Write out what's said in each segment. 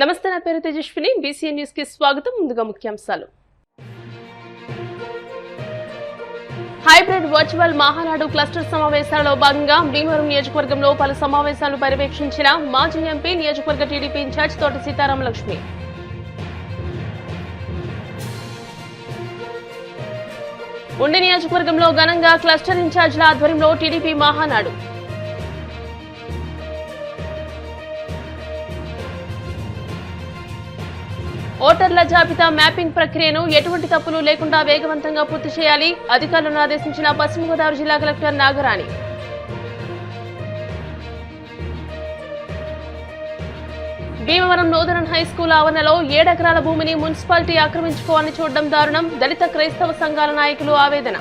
నమస్తే, నా పేరు తేజస్విని. బీసీఎన్ న్యూస్ కి స్వాగతం. ముందుగా ముఖ్యాంశాలు. హైబ్రిడ్ వర్చువల్ మహానాడు క్లస్టర్ సమావేశాలలో భాగంగా భీమవరం నియోజకవర్గంలో పలు సమావేశాలు పర్యవేక్షించిన మాజీ ఎంపీ, నియోజకవర్గ టీడీపీ ఇన్ఛార్జ్ తోట సీతారామలక్ష్మి. ఉండి నియోజకవర్గంలో ఘనంగా క్లస్టర్ ఇన్ఛార్జ్ల ఆధ్వర్యంలో టీడీపీ మహానాడు. ఓటర్ల జాబితా మ్యాపింగ్ ప్రక్రియను ఎటువంటి తప్పులు లేకుండా వేగవంతంగా పూర్తి చేయాలి, అధికారులను ఆదేశించిన పశ్చిమ గోదావరి జిల్లా కలెక్టర్ నాగరాణి. భీమవరం నూతన హైస్కూల్ ఆవరణలో 7 ఎకరాల భూమిని మున్సిపాలిటీ ఆక్రమించుకోవాలని చూడడం దారుణం, దళిత క్రైస్తవ సంఘాల నాయకులు ఆవేదన.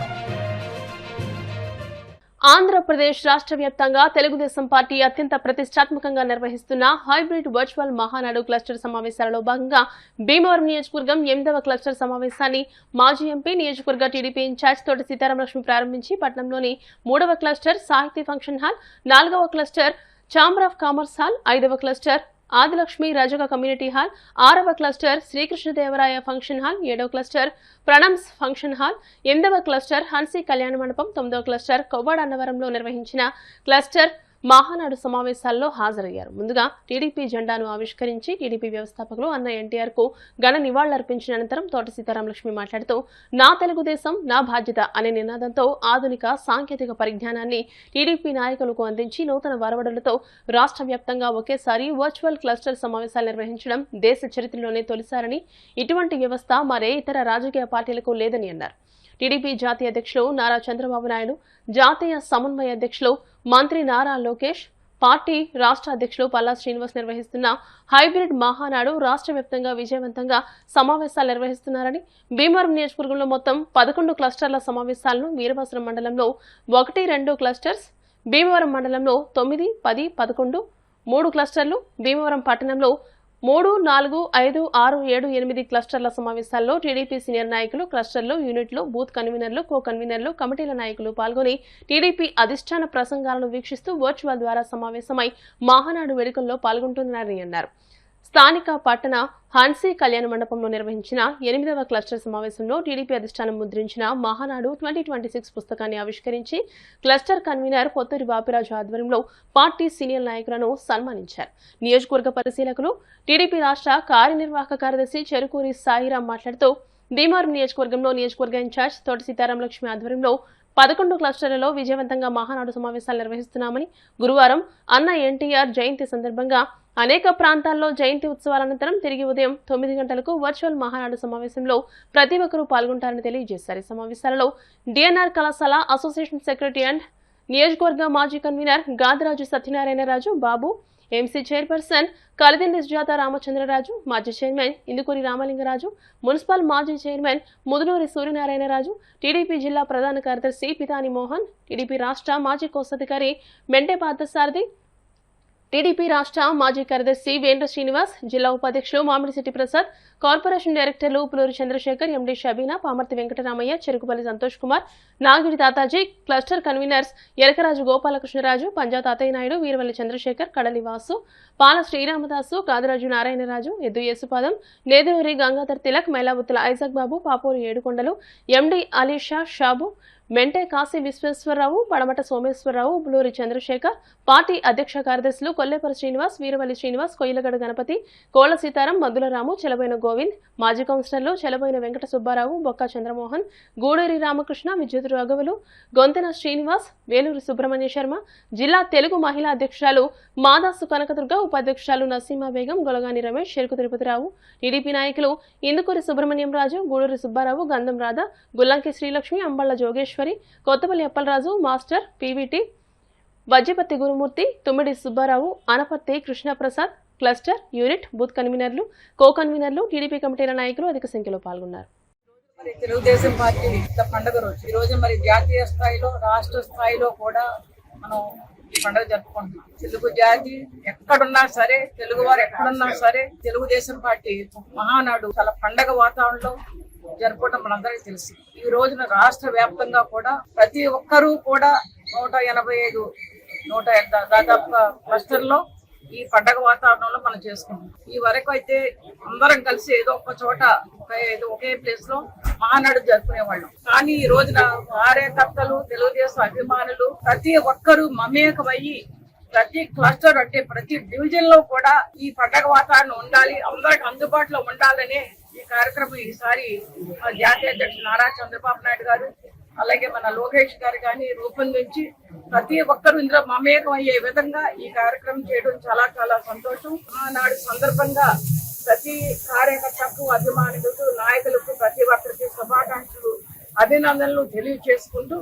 ఆంధ్రప్రదేశ్ రాష్ట్ర వ్యాప్తంగా తెలుగుదేశం పార్టీ అత్యంత ప్రతిష్టాత్మకంగా నిర్వహిస్తున్న హైబ్రిడ్ వర్చువల్ మహానాడు క్లస్టర్ సమావేశాలలో భాగంగా భీమవరం నియోజకవర్గం 8వ క్లస్టర్ సమావేశాన్ని మాజీ ఎంపీ, నియోజకవర్గ టీడీపీ ఇన్ఛార్జ్ తోట సీతారామలక్ష్మి ప్రారంభించి పట్టణంలోని 3వ క్లస్టర్ సాహితీ ఫంక్షన్ హాల్, 4వ cluster chamber of commerce hall, 5వ క్లస్టర్ ఆదిలక్ష్మి రజక కమ్యూనిటీ హాల్, 6వ క్లస్టర్ శ్రీకృష్ణదేవరాయ ఫంక్షన్ హాల్, 7వ క్లస్టర్ ప్రణమ్స్ ఫంక్షన్ హాల్, 8వ క్లస్టర్ హన్సీ కళ్యాణ మండపం, 9వ క్లస్టర్ కొవ్వాడ అన్నవరంలో నిర్వహించిన క్లస్టర్ మహానాడు సమావేశాల్లో హాజరయ్యారు. ముందుగా టీడీపీ జెండాను ఆవిష్కరించి టీడీపీ వ్యవస్థాపకులు అన్న ఎన్టీఆర్ కు ఘన నివాళులర్పించిన అనంతరం తోట సీతారామలక్ష్మి మాట్లాడుతూ నా తెలుగుదేశం నా బాధ్యత అనే నినాదంతో ఆధునిక సాంకేతిక పరిజ్ఞానాన్ని టీడీపీ నాయకులకు అందించి నూతన వరవడులతో రాష్ట్ర వ్యాప్తంగా ఒకేసారి వర్చువల్ క్లస్టర్ సమావేశాలు నిర్వహించడం దేశ చరిత్రలోనే తొలిసారని, ఇటువంటి వ్యవస్థ మరే ఇతర రాజకీయ పార్టీలకు లేదని అన్నారు. టీడీపీ జాతీయ అధ్యక్షులు నారా చంద్రబాబు నాయుడు, జాతీయ సమన్వయ అధ్యక్షులు మంత్రి నారా లోకేష్, పార్టీ రాష్ట్ర అధ్యక్షులు పల్లా శ్రీనివాస్ నిర్వహిస్తున్న హైబ్రిడ్ మహానాడు రాష్ట్ర వ్యాప్తంగా విజయవంతంగా సమావేశాలు నిర్వహిస్తున్నారని, భీమవరం నియోజకవర్గంలో మొత్తం 11 క్లస్టర్ల సమావేశాలను, వీరవాసరం మండలంలో 1, 2 క్లస్టర్స్, భీమవరం మండలంలో 9, 10, 11 3 క్లస్టర్లు, భీమవరం పట్టణంలో 3, 4, 5, 6, 7, 8 క్లస్టర్ల సమావేశాల్లో టీడీపీ సీనియర్ నాయకులు, క్లస్టర్లు, యూనిట్లు, బూత్ కన్వీనర్లు, కో కన్వీనర్లు, కమిటీల నాయకులు పాల్గొని టీడీపీ అధిష్టాన ప్రసంగాలను వీక్షిస్తూ వర్చువల్ ద్వారా సమావేశమై మహానాడు వేడుకల్లో పాల్గొంటున్నారని అన్నారు. స్థానిక పట్టణ హన్సీ కళ్యాణ మండపంలో నిర్వహించిన 8వ క్లస్టర్ సమావేశంలో టీడీపీ అధిష్టానం ముద్రించిన మహానాడు 2026 పుస్తకాన్ని ఆవిష్కరించి క్లస్టర్ కన్వీనర్ పొత్తూరి బాపిరాజు ఆధ్వర్యంలో పార్టీ సీనియర్ నాయకులను సన్మానించారు. నియోజకవర్గ పరిశీలకులు, టీడీపీ రాష్ట్ర కార్యనిర్వాహక కార్యదర్శి చెరుకూరి సాయిరాం మాట్లాడుతూ భీమవరం నియోజకవర్గంలో నియోజకవర్గ ఇన్ఛార్జ్ తోట సీతారామలక్ష్మి ఆధ్వర్యంలో 11 క్లస్టర్లలో విజయవంతంగా మహానాడు సమావేశాలు నిర్వహిస్తున్నామని, గురువారం అన్న ఎన్టీఆర్ జయంతి సందర్భంగా అనేక ప్రాంతాల్లో జయంతి ఉత్సవాల అనంతరం తిరిగి ఉదయం 9 గంటలకు వర్చువల్ మహానాడు సమావేశంలో ప్రతి ఒక్కరూ పాల్గొంటారని తెలియజేశారు. ఈ సమావేశాలలో డిఎన్ఆర్ కళాశాల అసోసియేషన్ సెక్రటరీ అండ్ నియోజకవర్గ మాజీ కన్వీనర్ గాదరాజు సత్యనారాయణరాజు బాబు, ఎంసీ చైర్పర్సన్ కలిదిండి సుజాత రామచంద్రరాజు, మాజీ చైర్మన్ ఇందుకూరి రామలింగరాజు, మున్సిపల్ మాజీ చైర్మన్ ముదునూరి సూర్యనారాయణరాజు, టీడీపీ జిల్లా ప్రధాన కార్యదర్శి పితాని మోహన్, టీడీపీ రాష్ట్ర మాజీ కోశాధికారి మెంటే పార్థసారథి, టీడీపీ రాష్ట్ర మాజీ కార్యదర్శి వేంద్ర శ్రీనివాస్, జిల్లా ఉపాధ్యక్షులు మామిడిశెట్టి ప్రసాద్, కార్పొరేషన్ డైరెక్టర్లు Puluri Chandrasekhar, MD Shabeena, Pamarthi Venkataramaiah, Cherukupalli Santosh Kumar, Nagidi Tataji, cluster conveners Elakaraju Gopalakrishnaraju, Panja Tatayya Naidu, Veeravalli Chandrasekhar, కడలి వాసు, పాల శ్రీరామదాసు, కాదరాజు నారాయణరాజు, ఎద్దు యేసుపాదం, నేదునూరి గంగాధర్ తిలక్, మైలాబుత్తుల ఐజాక్ బాబు, పాపూరి ఏడుకొండలు, ఎండీ అలీషా షాబు, మెంటే కాశీ విశ్వేశ్వరరావు, పడమట సోమేశ్వరరావు, బులూరి చంద్రశేఖర్, పార్టీ అధ్యక్ష కార్యదర్శులు కొల్లేపల్లి శ్రీనివాస్, వీరవల్లి శ్రీనివాస్, కొయ్యలగడ గణపతి, కోళ్ల సీతారాం, మద్దులరాము, చెలబోయిన గోవింద్, మాజీ కౌన్సిలర్లు చెలబోయిన వెంకట సుబ్బారావు, బొక్క చంద్రమోహన్, గూడూరి రామకృష్ణ, విద్యుత్ రాఘవులు, గొంతెన శ్రీనివాస్, వేలూరి సుబ్రహ్మణ్య శర్మ, జిల్లా తెలుగు మహిళా అధ్యక్షురాలు మాదాసు కనకదుర్గ, ఉపాధ్యక్షురాలు నసీమా బేగం, గొలగాని రమేష్, చెరుకు తిరుపతిరావు, టీడీపీ నాయకులు ఇందుకూరి సుబ్రహ్మణ్యం రాజు, Guduri Subbarao, Gandham Radha, Gullanki Srilakshmi, Amballa Jogeswari, Kothapalli Appalaraju, master PVT, Vajjipathi Gurumurthy, Thummidi Subbarao, Anaparthi Krishnaprasad, cluster, unit, booth కన్వీనర్లు, కో కన్వీనర్లు, టీడీపీ కమిటీల నాయకులు అధిక సంఖ్యలో పాల్గొన్నారు. తెలుగుదేశం పార్టీ పండుగ రోజు ఈ రోజు మరి జాతీయ స్థాయిలో, రాష్ట్ర స్థాయిలో కూడా మనం ఈ పండుగ జరుపుకుంటున్నాం. తెలుగు జాతి ఎక్కడున్నా సరే, తెలుగు వారు ఎక్కడున్నా సరే, తెలుగుదేశం పార్టీ మహానాడు చాలా పండగ వాతావరణంలో జరుపుకోవడం మనందరికీ తెలుసు. ఈ రోజున రాష్ట్ర వ్యాప్తంగా కూడా ప్రతి ఒక్కరూ కూడా 185 దాదాపు క్లస్టర్లో ఈ పండగ వాతావరణంలో మనం చేసుకుంటాం. ఈ వరకు అయితే అందరం కలిసి ఏదో ఒక చోట ఒకే ప్లేస్ లో మహానాడు జరుపుకునేవాళ్ళం. కానీ ఈ రోజున కార్యకర్తలు, తెలుగుదేశం అభిమానులు ప్రతి ఒక్కరూ మమేకమయ్యి ప్రతి క్లస్టర్ అంటే ప్రతి డివిజన్ లో కూడా ఈ పండగ వాతావరణం ఉండాలి, అందరికి అందుబాటులో ఉండాలనే ఈ కార్యక్రమం ఈసారి జాతీయ అధ్యక్షుడు నారా చంద్రబాబు నాయుడు గారు అలాగే మన లోకేష్ గారు కానీ రూపొందించి ప్రతి ఒక్కరూ ఇందులో మమేకం అయ్యే విధంగా ఈ కార్యక్రమం చేయడం చాలా చాలా సంతోషం. ఆనాడు సందర్భంగా ప్రతి కార్యకర్తకు, అభిమానులకు, నాయకులకు ప్రతి ఒక్కరికి శుభాకాంక్షలు, అభినందనలు తెలియజేసుకుంటూ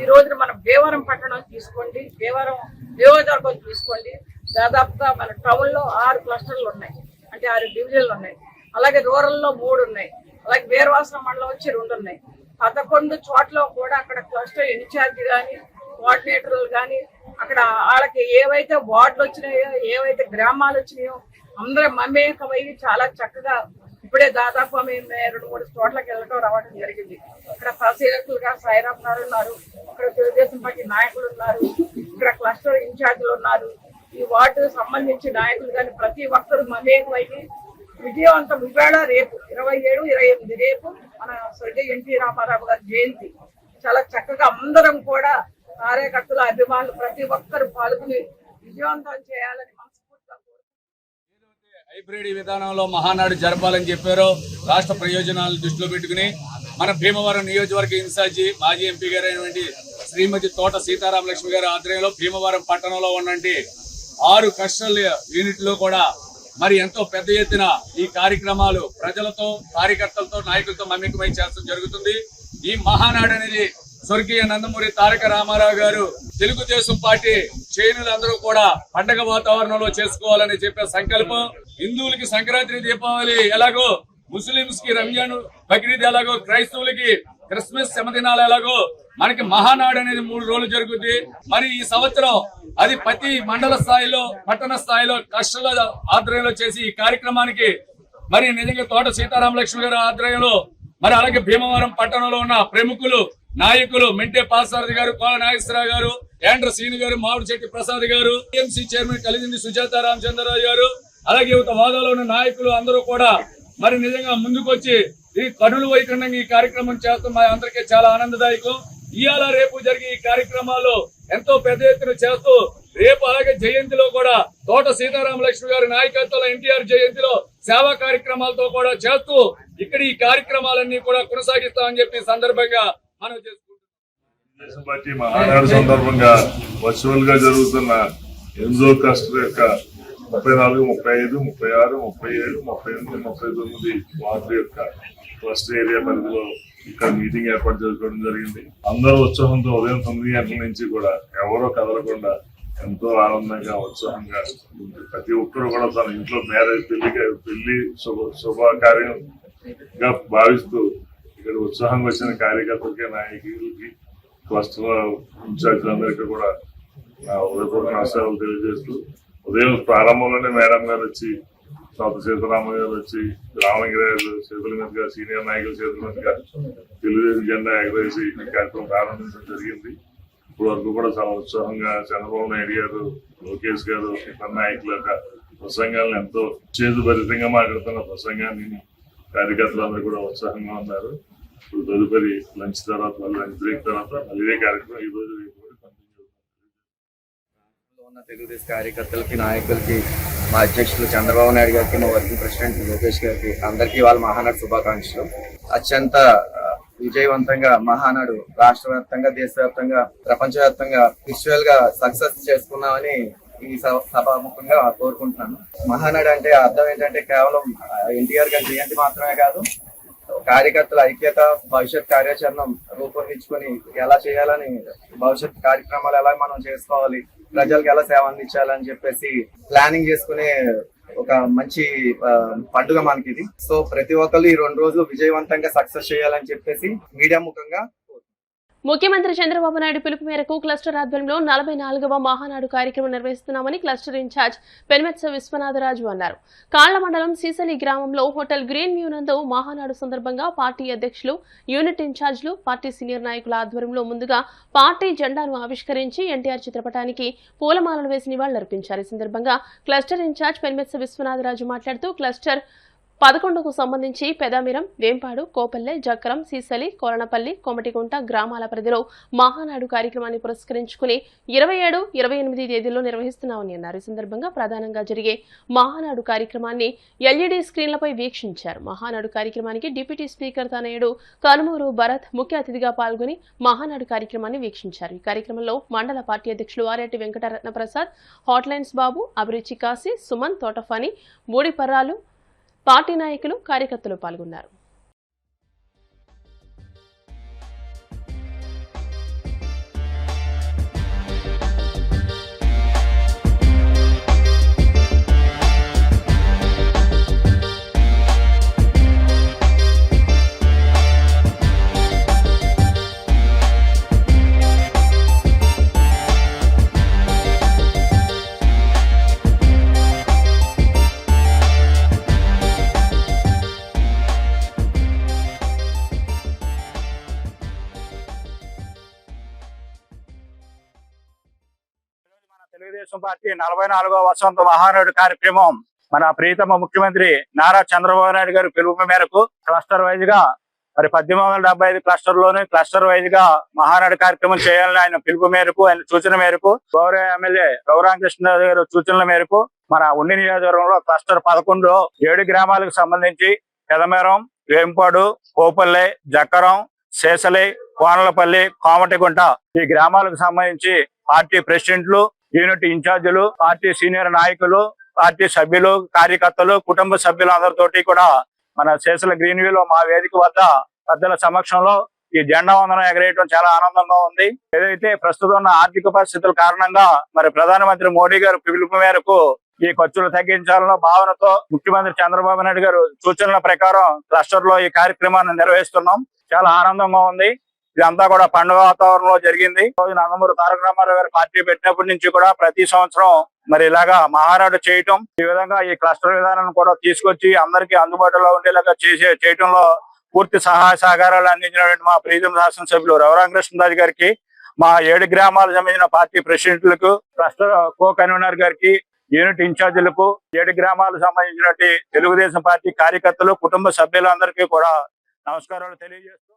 ఈ రోజున మన భీమవరం పట్టణం తీసుకోండి, భీమవరం నియోజకవర్గం తీసుకోండి, దాదాపుగా మన టౌన్ లో 6 క్లస్టర్లు ఉన్నాయి, అంటే 6 డివిజన్లు ఉన్నాయి. అలాగే రూరల్ లో 3 ఉన్నాయి, అలాగే వీరవాసన మండలం వచ్చి 2 ఉన్నాయి. 11 చోట్ల కూడా అక్కడ క్లస్టర్ ఇన్ఛార్జ్ కానీ, కోఆర్డినేటర్లు కానీ, అక్కడ వాళ్ళకి ఏవైతే వార్డులు వచ్చినాయో, ఏవైతే గ్రామాలు వచ్చినాయో అందరూ మమేకమయ్యి చాలా చక్కగా ఇప్పుడే దాదాపు మేము 2-3 చోట్లకి వెళ్ళటం రావడం జరిగింది. ఇక్కడ తహసీల్దారులుగా సాయిరామ్ గారు ఉన్నారు, ఇక్కడ తెలుగుదేశం పార్టీ నాయకులు ఉన్నారు, ఇక్కడ క్లస్టర్ ఇన్ఛార్జీలు ఉన్నారు, ఈ వార్డుకు సంబంధించి నాయకులు కానీ ప్రతి ఒక్కరు మమేకమయ్యి విజయవంతం. ఇవాళ రేపు 27, 28 రేపు మన స్వర్గీయ ఎన్టీ రామారావు గారి జయంతి. చాలా చక్కగా అందరం కూడా కార్యకర్తలు, అభిమానులు ప్రతి ఒక్కరు పాల్గొని విజయవంతం చేయాలని మనస్ఫూర్తిగా కోరుకుంటున్నాను. హైబ్రిడ్ విధానంలో మహానాడు జరపాలని చెప్పారు. రాష్ట్ర ప్రయోజనాలను దృష్టిలో పెట్టుకుని మన భీమవరం నియోజకవర్గ ఇన్ఛార్జి మాజీ ఎంపీ గారైనటువంటి శ్రీమతి తోట సీతారామలక్ష్మి గారి ఆధ్వర్యంలో భీమవరం పట్టణంలో ఉన్నటువంటి 6 కస్టల్ యూనిట్ లో కూడా మరి ఎంతో పెద్ద ఎత్తున ఈ కార్యక్రమాలు ప్రజలతో, కార్యకర్తలతో, నాయకులతో మమేకమై చేస్తూ జరుగుతుంది. ఈ మహానాడు అనేది స్వర్గీయ నందమూరి తారక రామారావు గారు తెలుగుదేశం పార్టీ శ్రేణులందరూ కూడా పండగ వాతావరణంలో చేసుకోవాలని చెప్పే సంకల్పం. హిందువులకి సంక్రాంతి, దీపావళి ఎలాగో, ముస్లింస్ కి రంజాన్, బక్రీద్ ఎలాగో, క్రైస్తవులకి క్రిస్మస్ శమదినాలు ఎలాగో, మనకి మహానాడు అనేది 3 రోజులు జరుగుతుంది. మరి ఈ సంవత్సరం అది ప్రతి మండల స్థాయిలో, పట్టణ స్థాయిలో కష్టాల ఆధ్వర్యంలో చేసి ఈ కార్యక్రమానికి మరి నిజంగా తోట సీతారామలక్ష్మి గారి ఆధ్వర్యంలో మరి అలాగే భీమవరం పట్టణంలో ఉన్న ప్రముఖులు, నాయకులు మెంటే పాసారథి గారు, కోల నాగేశ్వరరావు గారు, యాండ్ర సీని గారు, మామిడి చెట్టి ప్రసాద్ గారు, టీఎంసీ చైర్మన్ కలిగింది సుజాత రామచంద్రరావు గారు, అలాగే యువత హోదాలో ఉన్న నాయకులు అందరూ కూడా మరి నిజంగా ముందుకొచ్చి ఈ కనులు వైకుండంగా ఈ కార్యక్రమం చేస్తాం. మా అందరికీ చాలా ఆనందదాయకం. ఇవాళ రేపు జరిగే ఈ కార్యక్రమాల్లో ఎంతో పెద్ద ఎత్తున చేస్తూ రేపు అలాగే జయంతిలో కూడా తోట సీతారామలక్ష్మి గారి నాయకత్వంలో ఎన్టీఆర్ జయంతిలో సేవా కార్యక్రమాలతో కూడా చేస్తూ ఇక్కడ ఈ కార్యక్రమాలన్నీ కూడా కొనసాగిస్తామని చెప్పి సందర్భంగా మనం చేసుకుంటున్నాం. పార్టీ మహానాడు సందర్భంగా వర్చువల్ గా జరుగుతున్న 8వ క్లస్టర్ యొక్క 34, 35, 36, 37, 38, 39 వార్డు యొక్క క్లస్టర్ ఏరియా పరిధిలో ఇక్కడ మీటింగ్ ఏర్పాటు చేసుకోవడం జరిగింది. అందరూ ఉత్సాహంతో ఉదయం 9 గంటల నుంచి కూడా ఎవరో కదలకుండా ఎంతో ఆనందంగా, ఉత్సాహంగా ప్రతి ఒక్కరు కూడా తన ఇంట్లో మ్యారేజ్, పెళ్లి శుభకార్యంగా భావిస్తూ ఇక్కడ ఉత్సాహంగా వచ్చిన కార్యకర్తలకి, నాయకులకి, క్లస్టర్ ఇన్ఛార్జీలందరికీ కూడా నా ఉదయపూర్వక నమస్కారాలు తెలియజేస్తూ ఉదయం ప్రారంభంలోనే మేడం గారు వచ్చి, తోట సీతారామ గారు వచ్చి, రామలింగరాజు చేతుల మీదుగా, సీనియర్ నాయకుల చేతుల మీదుగా తెలుగుదేశం జెండా ఎగరేసి ఈ కార్యక్రమం ప్రారంభించడం జరిగింది. ఇప్పటి వరకు కూడా చాలా ఉత్సాహంగా చంద్రబాబు నాయుడు గారు, లోకేష్ గారు, ఇతర నాయకుల యొక్క ప్రసంగాలను ఎంతో చేతుభరితంగా మాట్లాడుతున్న ప్రసంగాన్ని కార్యకర్తలందరూ కూడా ఉత్సాహంగా ఉన్నారు. ఇప్పుడు తదుపరి లంచ్ తర్వాత, లంచ్ బ్రేక్ తర్వాత మళ్ళీ ఇదే కార్యక్రమం ఈ రోజు ఉన్న తెలుగుదేశం కార్యకర్తలకి, నాయకులకి, మా అధ్యక్షులు చంద్రబాబు నాయుడు గారికి, మా వర్కింగ్ ప్రెసిడెంట్ లోకేష్ గారికి అందరికీ వాళ్ళ మహానాడు శుభాకాంక్షలు. అత్యంత విజయవంతంగా మహానాడు రాష్ట్ర వ్యాప్తంగా, దేశవ్యాప్తంగా, ప్రపంచవ్యాప్తంగా విజువల్ గా సక్సెస్ చేసుకున్నామని ఈ సభాముఖంగా కోరుకుంటున్నాను. మహానాడు అంటే అర్థం ఏంటంటే కేవలం ఎన్టీఆర్ గారి జయంతి మాత్రమే కాదు, కార్యకర్తల ఐక్యత, భవిష్యత్ కార్యాచరణ రూపొందించుకొని ఎలా చేయాలని, భవిష్యత్ కార్యక్రమాలు ఎలా మనం చేసుకోవాలి, ప్రజలకు ఎలా సేవ అందించాలని చెప్పేసి ప్లానింగ్ చేసుకునే ఒక మంచి పండుగ మనకి ఇది. సో ప్రతి ఒక్కరు ఈ 2 రోజులు విజయవంతంగా సక్సెస్ చేయాలని చెప్పేసి మీడియా ముఖంగా ముఖ్యమంత్రి చంద్రబాబు నాయుడు పిలుపు మేరకు క్లస్టర్ ఆధ్వర్యంలో 44వ మహానాడు కార్యక్రమం నిర్వహిస్తున్నామని క్లస్టర్ ఇన్ఛార్జ్ పెన్మెత్స విశ్వనాథరాజు అన్నారు. కాళ్ల మండలం సీసలి గ్రామంలో హోటల్ గ్రీన్ వ్యూ నందు మహానాడు సందర్భంగా పార్టీ అధ్యక్షులు, యూనిట్ ఇన్ఛార్జ్లు, పార్టీ సీనియర్ నాయకుల ఆధ్వర్యంలో ముందుగా పార్టీ జెండాను ఆవిష్కరించి ఎన్టీఆర్ చిత్రపటానికి పూలమాలలు వేసి నివాళులర్పించారు. ఈ సందర్భంగా క్లస్టర్ ఇన్ఛార్జ్ పెన్మెత్స విశ్వనాథరాజు మాట్లాడుతూ క్లస్టర్ 11కు సంబంధించి పెదామిరం, వేంపాడు, కోపల్లె, జక్కరం, సీసలి, కోరణపల్లి, కొమటిగుంట గ్రామాల పరిధిలో మహానాడు కార్యక్రమాన్ని పురస్కరించుకుని 27, 28 తేదీల్లో నిర్వహిస్తున్నామని అన్నారు. ఈ సందర్భంగా ప్రధానంగా జరిగే మహానాడు కార్యక్రమాన్ని ఎల్ఈడీ స్క్రీన్లపై వీక్షించారు. మహానాడు కార్యక్రమానికి డిప్యూటీ స్పీకర్ తనయుడు కనుమూరు భరత్ ముఖ్య అతిథిగా పాల్గొని మహానాడు కార్యక్రమాన్ని వీక్షించారు. ఈ కార్యక్రమంలో మండల పార్టీ అధ్యక్షులు ఆరెడ్డి వెంకటరత్న ప్రసాద్, హాట్లైన్స్ బాబు, అభిరుచి కాశీ, సుమన్, తోటఫాని, బూడిపర్రాలు, పార్టీ నాయకులు, కార్యకర్తలు పాల్గొన్నారు. తెలుగుదేశం పార్టీ 44వ వసంత మహానాడు కార్యక్రమం మన ప్రియతమ ముఖ్యమంత్రి నారా చంద్రబాబు నాయుడు గారి పిలుపు మేరకు క్లస్టర్ వైజ్ గా మరి 1875 క్లస్టర్లోనే క్లస్టర్ వైజ్ గా మహానాడు కార్యక్రమం చేయాలని ఆయన పిలుపు మేరకు, ఆయన సూచన మేరకు, గౌరవ ఎమ్మెల్యే రఘురామకృష్ణరాజు గారి సూచనల మేరకు మన ఉండి నియోజకవర్గంలో క్లస్టర్ 11లో 7 గ్రామాలకు సంబంధించి పెదమేరం, వేంపాడు, కోపల్లె, జక్కరం, సీసలి, కోనలపల్లి, కోమటిగుంట ఈ గ్రామాలకు సంబంధించి పార్టీ ప్రెసిడెంట్లు, యూనిట్ ఇన్ఛార్జీలు, పార్టీ సీనియర్ నాయకులు, పార్టీ సభ్యులు, కార్యకర్తలు, కుటుంబ సభ్యులు అందరితోటి కూడా మన సీసల గ్రీన్ వ్యూలో మా వేదిక వద్ద పెద్దల సమక్షంలో ఈ జెండా వందనం ఎగరేయడం చాలా ఆనందంగా ఉంది. ఏదైతే ప్రస్తుతం ఉన్న ఆర్థిక పరిస్థితుల కారణంగా మరి ప్రధానమంత్రి మోడీ గారు పిలుపు మేరకు ఈ ఖర్చులు తగ్గించాలన్న భావనతో ముఖ్యమంత్రి చంద్రబాబు నాయుడు గారు సూచనల ప్రకారం క్లస్టర్ లో ఈ కార్యక్రమాన్ని నిర్వహిస్తున్నాం. చాలా ఆనందంగా ఉంది. ఇదంతా కూడా పండుగ వాతావరణంలో జరిగింది. నందమూరి తారక రామారావు గారు పార్టీ పెట్టినప్పటి నుంచి కూడా ప్రతి సంవత్సరం మరి ఇలాగా మహానాడు చేయటం, ఈ విధంగా ఈ క్లస్టర్ విధానాన్ని కూడా తీసుకొచ్చి అందరికీ అందుబాటులో ఉండేలాగా చేయటంలో పూర్తి సహాయ సహకారాలు అందించినటువంటి మా ప్రీతం శాసనసభ్యులు రఘురామకృష్ణరాజు గారికి, మా 7 గ్రామాలకు సంబంధించిన పార్టీ ప్రెసిడెంట్లకు, క్లస్టర్ కో కన్వీనర్ గారికి, యూనిట్ ఇన్ఛార్జీలకు, 7 గ్రామాలకు సంబంధించినటువంటి తెలుగుదేశం పార్టీ కార్యకర్తలు, కుటుంబ సభ్యులందరికీ కూడా నమస్కారాలు తెలియజేస్తూ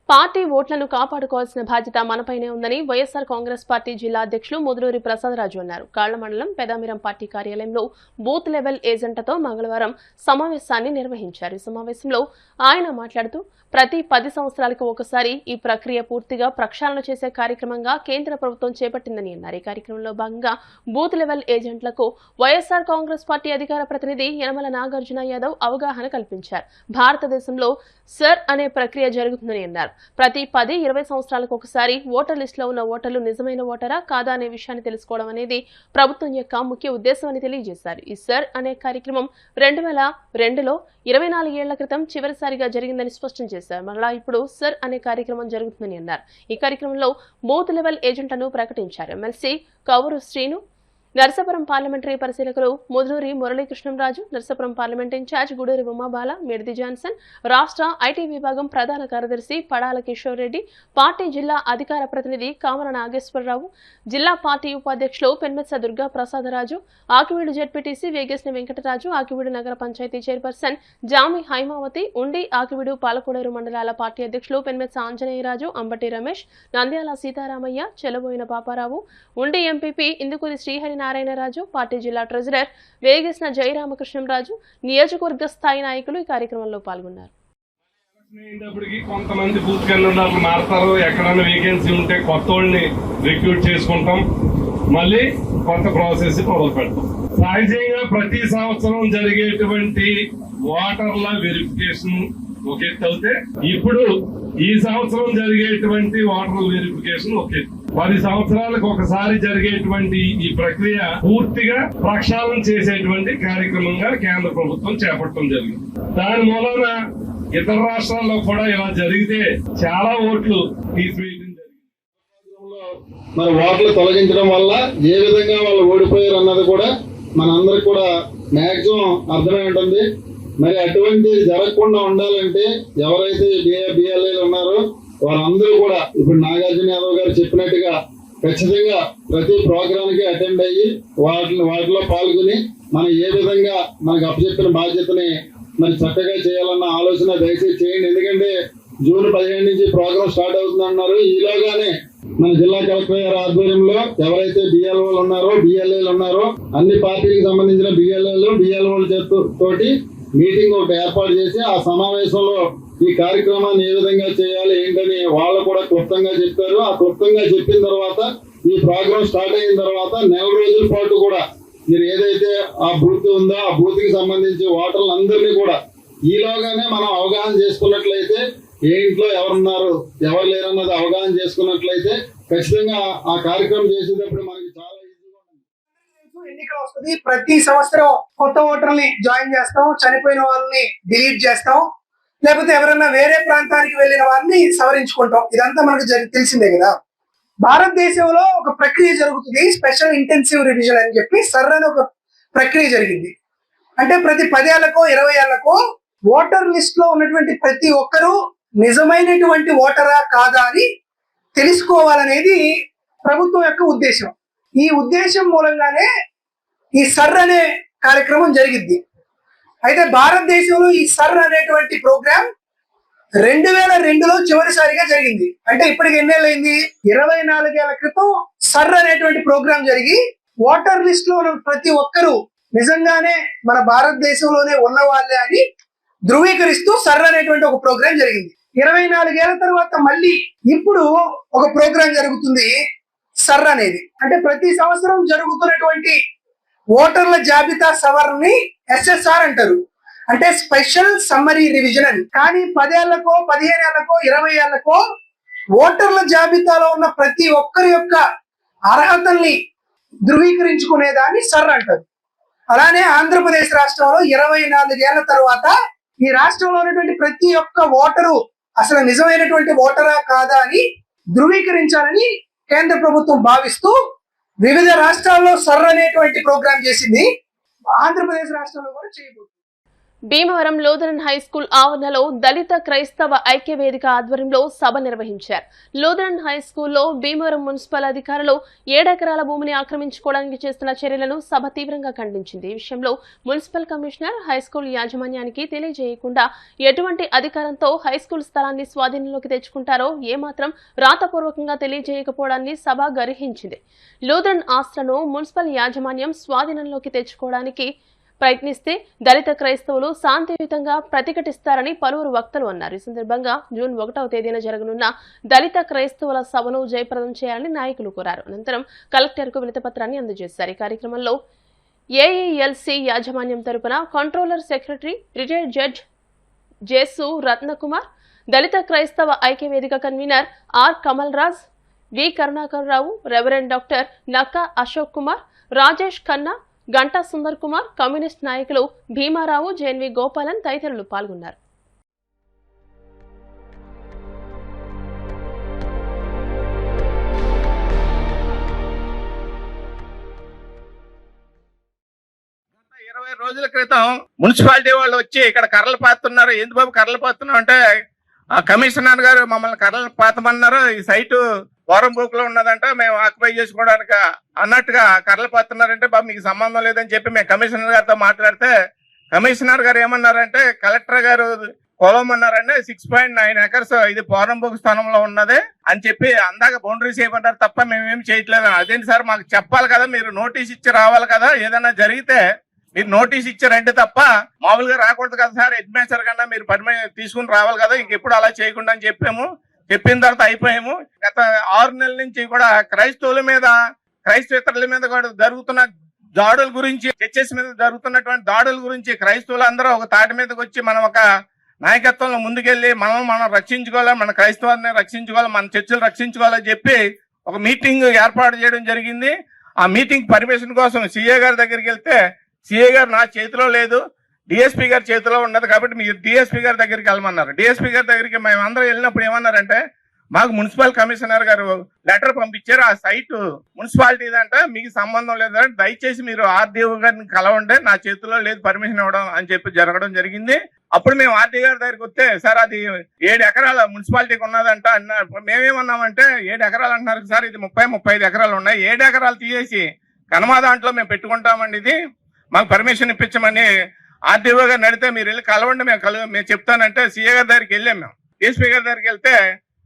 పార్టీ ఓట్లను కాపాడుకోవాల్సిన బాధ్యత మనపైనే ఉందని వైఎస్ఆర్ కాంగ్రెస్ పార్టీ జిల్లా అధ్యక్షులు ముదులూరి ప్రసాదరాజు అన్నారు. కాళ్ల మండలం పెదామిరం పార్టీ కార్యాలయంలో బూత్ లెవెల్ ఏజెంట్లతో మంగళవారం సమావేశాన్ని నిర్వహించారు. ఈ సమావేశంలో ఆయన మాట్లాడుతూ ప్రతి 10 సంవత్సరాలకు ఒకసారి ఈ ప్రక్రియ పూర్తిగా ప్రక్షాళన చేసే కార్యక్రమంగా కేంద్ర ప్రభుత్వం చేపట్టిందని అన్నారు. ఈ కార్యక్రమంలో భాగంగా బూత్ లెవెల్ ఏజెంట్లకు వైఎస్ఆర్ కాంగ్రెస్ పార్టీ అధికార ప్రతినిధి యనమల నాగార్జున యాదవ్ అవగాహన కల్పించారు. భారతదేశంలో సర్ అనే ప్రక్రియ జరుగుతుందని అన్నారు. ప్రతి 10-20 సంవత్సరాలకు ఒకసారి ఓటర్ లిస్టులో ఉన్న ఓటర్లు నిజమైన ఓటరా కాదా అనే విషయాన్ని తెలుసుకోవడం అనేది ప్రభుత్వం యొక్క ముఖ్య ఉద్దేశం అని తెలియజేశారు. ఈ సర్ అనే కార్యక్రమం 2002లో 24 ఏళ్ల క్రితం చివరిసారిగా జరిగిందని స్పష్టం చేశారు. మరలా ఇప్పుడు సర్ అనే కార్యక్రమం జరుగుతుందని అన్నారు. ఈ కార్యక్రమంలో బూత్ లెవెల్ ఏజెంట్లను ప్రకటించారు. ఎమ్మెల్సీ కౌరు శ్రీను, నర్సాపురం పార్లమెంటరీ పరిశీలకులు Muduluri Muralikrishnamraju, Narsapuram parliament in charge Guduri Umabala, Mididi Johnson, రాష్ట్ర ఐటీ విభాగం ప్రధాన కార్యదర్శి పడాల కిషోర్ రెడ్డి, పార్టీ జిల్లా అధికార ప్రతినిధి కామన నాగేశ్వరరావు, జిల్లా పార్టీ ఉపాధ్యక్షులు పెన్మెత్స దుర్గా ప్రసాదరాజు, ఆకివీడు జెడ్పీటీసీ వేగేసిన వెంకటరాజు, ఆకివీడు నగర పంచాయతీ చైర్పర్సన్ జామి హైమావతి, ఉండి ఆకివీడు పాలకోడేరు మండలాల పార్టీ అధ్యక్షులు పెన్మెత్స ఆంజనేయరాజు, అంబటి రమేష్, నంద్యాల సీతారామయ్య, చెలబోయిన పాపారావు, ఉండి ఎంపీపీ ఇందుకూరి శ్రీహరి నారాయణరాజు, పార్టీ జిల్లా ట్రెజరర్ వేగేసిన జయరామకృష్ణంరాజు, నియోజకవర్గ స్థాయి నాయకులు ఈ కార్యక్రమంలో పాల్గొన్నారు. కొంతమంది బూత్ కన్వీనర్లు మారుతారు. ఎక్కడైనా వేకెన్సీ ఉంటే కొత్త వాళ్ళని రిక్రూట్ చేసుకుంటాం, మళ్ళీ కొత్త ప్రాసెస్ మొదలు పెడతాం. సహజంగా ప్రతి సంవత్సరం జరిగేటువంటి ఓటర్ల వెరిఫికేషన్ ఒక ఎత్తు అయితే, ఇప్పుడు ఈ సంవత్సరం జరిగేటువంటి ఓటర్ల వెరిఫికేషన్ ఒక ఎత్తు. 10 సంవత్సరాలకు ఒకసారి జరిగేటువంటి ఈ ప్రక్రియ పూర్తిగా ప్రక్షాళన చేసేటువంటి కార్యక్రమంగా కేంద్ర ప్రభుత్వం చేపట్టడం జరిగింది. దాని మూలన ఇతర రాష్ట్రాల్లో కూడా ఇలా జరిగితే చాలా ఓట్లు తీసివేయడం జరిగింది. మరి ఓట్లు తొలగించడం వల్ల ఏ విధంగా వాళ్ళు ఓడిపోయారు అన్నది కూడా మనందరికి కూడా మాక్సిమం అర్థమై ఉంటుంది. మరి అటువంటి జరగకుండా ఉండాలంటే ఎవరైతే బిఎల్ఏలు ఉన్నారో వారందరూ కూడా ఇప్పుడు నాగార్జున యాదవ్ గారు చెప్పినట్టుగా ఖచ్చితంగా ప్రతి ప్రోగ్రామ్కి అటెండ్ అయ్యి వాటిలో పాల్గొని మనం ఏ విధంగా మనకు అప్పచెప్పిన బాధ్యతని మరి చక్కగా చేయాలన్న ఆలోచన దయచేసి చేయండి. ఎందుకంటే జూన్ 15 నుంచి ప్రోగ్రామ్ స్టార్ట్ అవుతుంది అన్నారు. ఈలోగానే మన జిల్లా కలెక్టర్ గారి ఆధ్వర్యంలో ఎవరైతే బిఎల్ఓలు ఉన్నారో బిఎల్ఏలు ఉన్నారో అన్ని పార్టీలకు సంబంధించిన బిఎల్ఓల తోటి మీటింగ్ ఒకటి ఏర్పాటు చేసి ఆ సమావేశంలో ఈ కార్యక్రమాన్ని ఏ విధంగా చేయాలి ఏంటని వాళ్ళు కూడా క్లుప్తంగా చెప్పారు. ఆ క్లుప్తంగా చెప్పిన తర్వాత ఈ ప్రోగ్రామ్ స్టార్ట్ అయిన తర్వాత నెల రోజుల పాటు కూడా మీరు ఏదైతే ఆ బూత్ ఉందో ఆ బూత్ కి సంబంధించి ఓటర్లందరినీ కూడా ఈలోగానే మనం అవగాహన చేసుకున్నట్లయితే ఏ ఇంట్లో ఎవరున్నారు ఎవరు లేరన్నది అవగాహన చేసుకున్నట్లయితే ఖచ్చితంగా ఆ కార్యక్రమం చేసేటప్పుడు మనకి చాలా ఈజీగా ఉంటుంది. ఎన్నిక వస్తుంది, ప్రతి సంవత్సరం కొత్త ఓటర్ని జాయిన్ చేస్తాం, చనిపోయిన వాళ్ళని డిలీట్ చేస్తాం, లేకపోతే ఎవరైనా వేరే ప్రాంతానికి వెళ్ళిన వాళ్ళని సవరించుకుంటాం. ఇదంతా మనకు తెలిసిందే కదా. భారతదేశంలో ఒక ప్రక్రియ జరుగుతుంది, స్పెషల్ ఇంటెన్సివ్ రివిజన్ అని చెప్పి సర్ అని ఒక ప్రక్రియ జరిగింది. అంటే ప్రతి 10 ఏళ్లకో 20 ఏళ్లకో ఓటర్ లిస్ట్ లో ఉన్నటువంటి ప్రతి ఒక్కరూ నిజమైనటువంటి ఓటరా కాదా అని తెలుసుకోవాలనేది ప్రభుత్వం యొక్క ఉద్దేశం. ఈ ఉద్దేశం మూలంగానే ఈ సర్ అనే కార్యక్రమం జరిగింది. అయితే భారతదేశంలో ఈ సర్ అనేటువంటి ప్రోగ్రాం 2002లో చివరిసారిగా జరిగింది. అంటే ఇప్పటికి ఎన్నేళ్ళైంది? 24 ఏళ్ల క్రితం సర్ అనేటువంటి ప్రోగ్రాం జరిగి ఓటర్ లిస్ట్ లో ఉన్న ప్రతి ఒక్కరూ నిజంగానే మన భారతదేశంలోనే ఉన్న వాళ్ళే అని ధృవీకరిస్తూ సర్ అనేటువంటి ఒక ప్రోగ్రాం జరిగింది. 24 ఏళ్ల తర్వాత మళ్ళీ ఇప్పుడు ఒక ప్రోగ్రాం జరుగుతుంది సర్ అనేది. అంటే ప్రతి సంవత్సరం జరుగుతున్నటువంటి ఓటర్ల జాబితా సవరణని SSR అంటారు, అంటే స్పెషల్ సమ్మరీ రివిజన్ అని. కానీ 10 ఏళ్లకో 15 ఏళ్లకో 20 ఏళ్లకో ఓటర్ల జాబితాలో ఉన్న ప్రతి ఒక్కరి యొక్క అర్హతల్ని ధృవీకరించుకునేదాన్ని సర్ అంటారు. అలానే ఆంధ్రప్రదేశ్ రాష్ట్రంలో 24 ఏళ్ల తర్వాత ఈ రాష్ట్రంలో ఉన్నటువంటి ప్రతి ఒక్క ఓటరు అసలు నిజమైనటువంటి ఓటరా కాదా అని ధృవీకరించాలని కేంద్ర ప్రభుత్వం భావిస్తూ వివిధ రాష్ట్రాల్లో సర్ అనేటువంటి ప్రోగ్రాం చేసింది. ఆంధ్రప్రదేశ్ రాష్ట్రంలో కూడా చేయబోతుంది. భీమవరం లూథరన్ హై స్కూల్ ఆవరణలో దళిత క్రైస్తవ ఐక్య వేదిక ఆధ్వర్యంలో సభ నిర్వహించారు. లూథరన్ హై స్కూల్లో భీమవరం మున్సిపల్ అధికారులు 7 ఎకరాల భూమిని ఆక్రమించుకోవడానికి చేస్తున్న చర్యలను సభ తీవ్రంగా ఖండించింది. ఈ విషయంలో మున్సిపల్ కమిషనర్ హైస్కూల్ యాజమాన్యానికి తెలియజేయకుండా ఎటువంటి అధికారంతో హైస్కూల్ స్థలాన్ని స్వాధీనంలోకి తెచ్చుకుంటారో ఏమాత్రం రాతపూర్వకంగా తెలియజేయకపోవడాన్ని సభ గర్హించింది. లూథరన్ ఆస్తులను మున్సిపల్ యాజమాన్యం స్వాధీనంలోకి తెచ్చుకోవడానికి ప్రయత్నిస్తే దళిత క్రైస్తవులు శాంతియుతంగా ప్రతిఘటిస్తారని పలువురు వక్తలు అన్నారు. ఈ సందర్భంగా జూన్ 1వ తేదీన జరగనున్న దళిత క్రైస్తవుల సభను జయప్రదం చేయాలని నాయకులు కోరారు. అనంతరం కలెక్టర్కు వినతిపత్రాన్ని అందజేశారు. ఈ కార్యక్రమంలో ఏఈఎల్సీ యాజమాన్యం తరపున controller secretary retired judge Jesu Ratnakumar, దళిత క్రైస్తవ ఐక్యవేదిక convener R Kamal Raj, V Karunakar Rao, reverend doctor Nakka Ashok Kumar, Rajesh Khanna, Ganta Sundar Kumar, communist నాయకులు భీమారావు, జేఎన్వి గోపాలన్ తదితరులు పాల్గొన్నారు. గత 20 రోజుల క్రితం మున్సిపాలిటీ వాళ్ళు వచ్చి ఇక్కడ కర్రలు పాతున్నారు. ఎందుకు బాబు కర్రలు పాతున్నాం అంటే ఆ కమిషనర్ గారు మమ్మల్ని కర్రలు పాతమన్నారు. ఈ సైటు వారం బుక్లో ఉన్నదంట, మేము ఆక్యుపై చేసుకోవడానికి అన్నట్టుగా కర్రలు పాతున్నారంటే బాబు మీకు సంబంధం లేదని చెప్పి మేము కమిషనర్ గారితో మాట్లాడితే కమిషనర్ గారు ఏమన్నారంటే కలెక్టర్ గారు కొలవమన్నారంటే 6.9 acres ఇది పోరంబోకు స్థానంలో ఉన్నది అని చెప్పి అందాక బౌండరీస్ చేయమన్నారు తప్ప మేమేం చేయట్లేదు. అదేంటి సార్ మాకు చెప్పాలి కదా, మీరు నోటీస్ ఇచ్చి రావాలి కదా, ఏదైనా జరిగితే మీరు నోటీస్ ఇచ్చారంటే తప్ప మామూలుగా రాకూడదు కదా సార్, హెడ్ మాస్టర్ కన్నా మీరు పర్మిషన్ తీసుకుని రావాలి కదా, ఇంకెప్పుడు అలా చేయకుండా అని చెప్పాము. చెప్పిన తర్వాత అయిపోయాము. గత 6 నెలల నుంచి కూడా క్రైస్తవుల మీద క్రైస్తవేతరుల మీద కూడా జరుగుతున్న దాడుల గురించి, చర్చెస్ మీద జరుగుతున్నటువంటి దాడుల గురించి క్రైస్తవులు అందరూ ఒక తాటి మీదకి వచ్చి మనం ఒక నాయకత్వంలో ముందుకెళ్లి మనం రక్షించుకోవాలి, మన క్రైస్తవాన్ని రక్షించుకోవాలి, మన చర్చలు రక్షించుకోవాలని చెప్పి ఒక మీటింగ్ ఏర్పాటు చేయడం జరిగింది. ఆ మీటింగ్ పర్మిషన్ కోసం సిఏ గారి దగ్గరికి వెళ్తే సిఏ గారు నా చేతిలో లేదు, డిఎస్పీ గారి చేతిలో ఉన్నది కాబట్టి మీరు డిఎస్పీ గారి దగ్గరికి వెళ్ళమన్నారు. డిఎస్పీ గారి దగ్గరికి మేము అందరం వెళ్ళినప్పుడు ఏమన్నారంటే మాకు మున్సిపల్ కమిషనర్ గారు లెటర్ పంపించారు. ఆ సైట్ మున్సిపాలిటీదంట, మీకు సంబంధం లేదంటే దయచేసి మీరు ఆర్డీఓ గారిని కలవండి, నా చేతిలో లేదు పర్మిషన్ ఇవ్వడం అని చెప్పి జరగడం జరిగింది. అప్పుడు మేము ఆర్డీ గారి దగ్గరికి వస్తే, సార్ అది 7 ఎకరాల మున్సిపాలిటీకి ఉన్నదంట అన్నారు. మేమేమన్నామంటే 7 ఎకరాలు అంటున్నారు సార్, ఇది 30-35 ఎకరాలు ఉన్నాయి, 7 ఎకరాలు తీసేసి కనమా దాంట్లో మేము పెట్టుకుంటామండి, ఇది మాకు పర్మిషన్ ఇప్పించమని ఆర్డీఓ గారిని అడిగితే, మీరు వెళ్ళి కలవండి మేము చెప్తానంటే సీఏ గారి దగ్గరికి వెళ్ళాం. మేము ఎస్పీ గారి దగ్గరికి వెళ్తే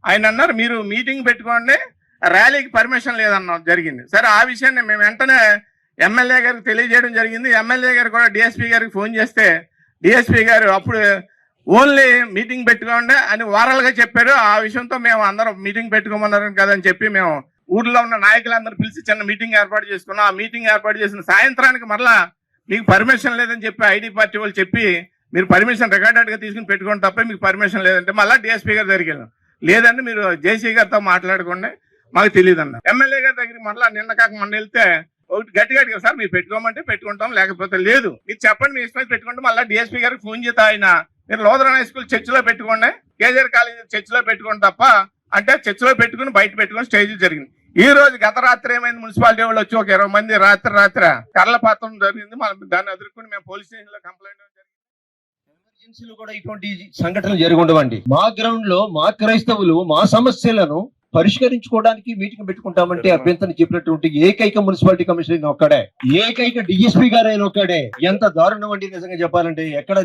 ఆయన అన్నారు, మీరు మీటింగ్ పెట్టుకోండి, ర్యాలీకి పర్మిషన్ లేదన్నాం జరిగింది. సరే, ఆ విషయాన్ని మేము వెంటనే ఎమ్మెల్యే గారికి తెలియజేయడం జరిగింది. ఎమ్మెల్యే గారు కూడా డిఎస్పీ గారికి ఫోన్ చేస్తే డిఎస్పీ గారు అప్పుడు ఓన్లీ మీటింగ్ పెట్టుకోండి అని వారాలుగా చెప్పారు. ఆ విషయంతో మేము అందరం మీటింగ్ పెట్టుకోమన్నారు కదని చెప్పి మేము ఊర్లో ఉన్న నాయకులందరూ పిలిచి చిన్న మీటింగ్ ఏర్పాటు చేసుకున్నాం. ఆ మీటింగ్ ఏర్పాటు చేసిన సాయంత్రానికి మరలా మీకు పర్మిషన్ లేదని చెప్పి ఐడి పార్టీ వాళ్ళు చెప్పి, మీరు పర్మిషన్ రికార్డెడ్ గా తీసుకుని పెట్టుకోండి తప్ప మీకు పర్మిషన్ లేదంటే మళ్ళీ డిఎస్పీ గారి దగ్గరికి వెళ్ళాం. లేదంటే మీరు జేసీ గారితో మాట్లాడుకోండి, మాకు తెలియదు అన్న. ఎమ్మెల్యే గారి దగ్గరికి మళ్ళీ నిన్న కాక మొన్న వెళ్తే ఒకటి గట్టిగా సార్ మీరు పెట్టుకోమంటే పెట్టుకుంటాం, లేకపోతే లేదు, మీరు చెప్పండి, మీ ఇష్టం పెట్టుకుంటే మళ్ళీ డిఎస్పీ గారికి ఫోన్ చేస్తే ఆయన మీరు లోదరన్ హై స్కూల్ చర్చిలో పెట్టుకోండి, కేజీఆర్ కాలేజీ చర్చిలో పెట్టుకోండి తప్ప అంటే చర్చిలో పెట్టుకుని బయట పెట్టుకుని స్టేజ్ జరిగింది. ఈ రోజు గత రాత్రి ఏమైంది, మున్సిపాలిటీ వాళ్ళు వచ్చి ఒక 20 మంది రాత్రి కర్రల పాత్రం జరిగింది. దాన్ని ఎదుర్కొని మేము పోలీస్ స్టేషన్ లో కంప్లైంట్ జరిగింది. ఎమర్జెన్సీలో కూడా ఇటువంటి సంఘటనలు జరిగి ఉండవండి. మా గ్రౌండ్ లో మా క్రైస్తవులు మా సమస్యలను పరిష్కరించుకోవడానికి మీటింగ్ పెట్టుకుంటామంటే అభ్యంతరం చెప్పినటువంటి ఏకైక మున్సిపాలిటీ కమిషనర్ ఒక్కడే, ఏకైక డిఎస్పీ గారు అయిన ఒక్కడే. ఎంత దారుణం అండి నిజంగా చెప్పాలంటే. ఎక్కడ